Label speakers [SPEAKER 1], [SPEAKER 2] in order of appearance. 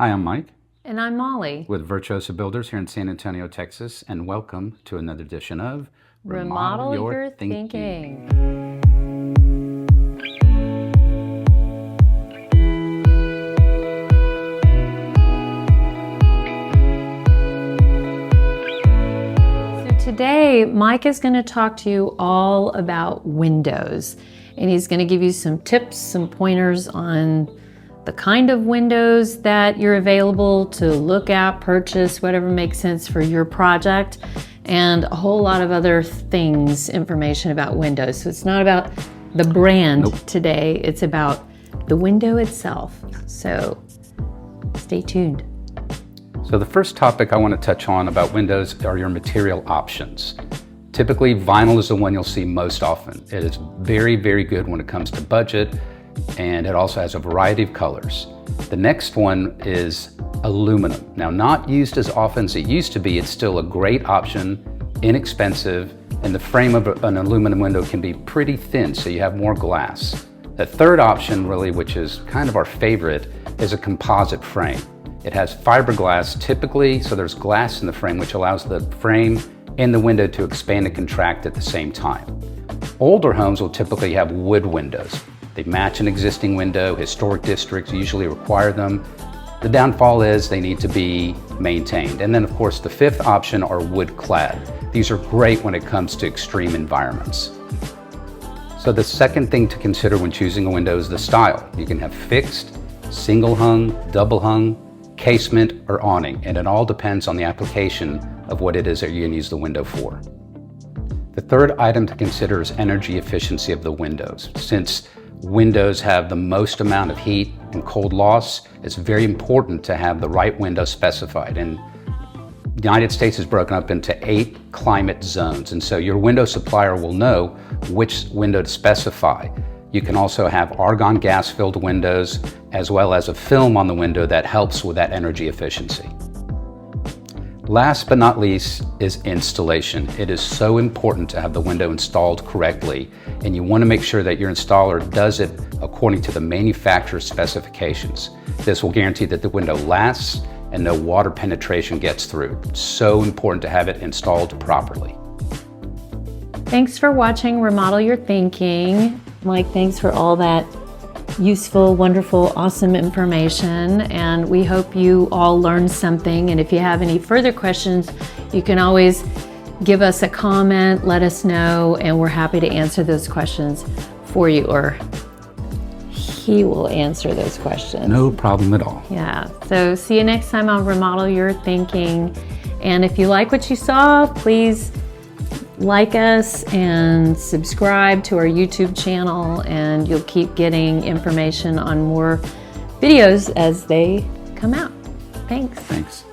[SPEAKER 1] Hi, I'm Mike
[SPEAKER 2] And I'm Molly.
[SPEAKER 1] with Virtuoso Builders here in San Antonio, Texas, and welcome to another edition of
[SPEAKER 2] Remodel Your Thinking. So today, Mike is going to talk to you all about windows, and he's going to give you some tips, some pointers on the kind of windows that you're available to look at, purchase, whatever makes sense for your project, and a whole lot of other things, information about windows. So it's not about the brand today, it's about the window itself. So stay tuned.
[SPEAKER 1] So the first topic I want to touch on about windows are your material options. Typically, vinyl is the one you'll see most often. It is very, very good when it comes to budget, and it also has a variety of colors. The next one is aluminum. Now, not used as often as it used to be, it's still a great option, inexpensive, and the frame of an aluminum window can be pretty thin, so you have more glass. The third option, really, which is kind of our favorite, is a composite frame. It has fiberglass typically, so there's glass in the frame, which allows the frame and the window to expand and contract at the same time. Older homes will typically have wood windows. They match an existing window. Historic districts usually require them. The downfall is they need to be maintained. And then, of course, the fifth option are wood clad. These are great when it comes to extreme environments. So the second thing to consider when choosing a window is the style. You can have fixed, single hung, double hung, casement, or awning, and it all depends on the application of what it is that you're going to use the window for. The third item to consider is energy efficiency of the windows. Since windows have the most amount of heat and cold loss, it's very important to have the right window specified. And the United States is broken up into 8 climate zones, and so your window supplier will know which window to specify. You can also have argon gas filled windows, as well as a film on the window that helps with that energy efficiency. Last but not least is installation. It is so important to have the window installed correctly, and you want to make sure that your installer does it according to the manufacturer's specifications. This will guarantee that the window lasts and no water penetration gets through. It's so important to have it installed properly.
[SPEAKER 2] Thanks for watching Remodel Your Thinking. Mike, thanks for all that useful, wonderful, awesome information, and we hope you all learned something. And if you have any further questions, you can always give us a comment, let us know, and we're happy to answer those questions for you, or he will answer those questions.
[SPEAKER 1] No problem at all.
[SPEAKER 2] Yeah, so see you next time on Remodel Your Thinking. And if you like what you saw, please like us and subscribe to our YouTube channel, and you'll keep getting information on more videos as they come out. Thanks.
[SPEAKER 1] Thanks.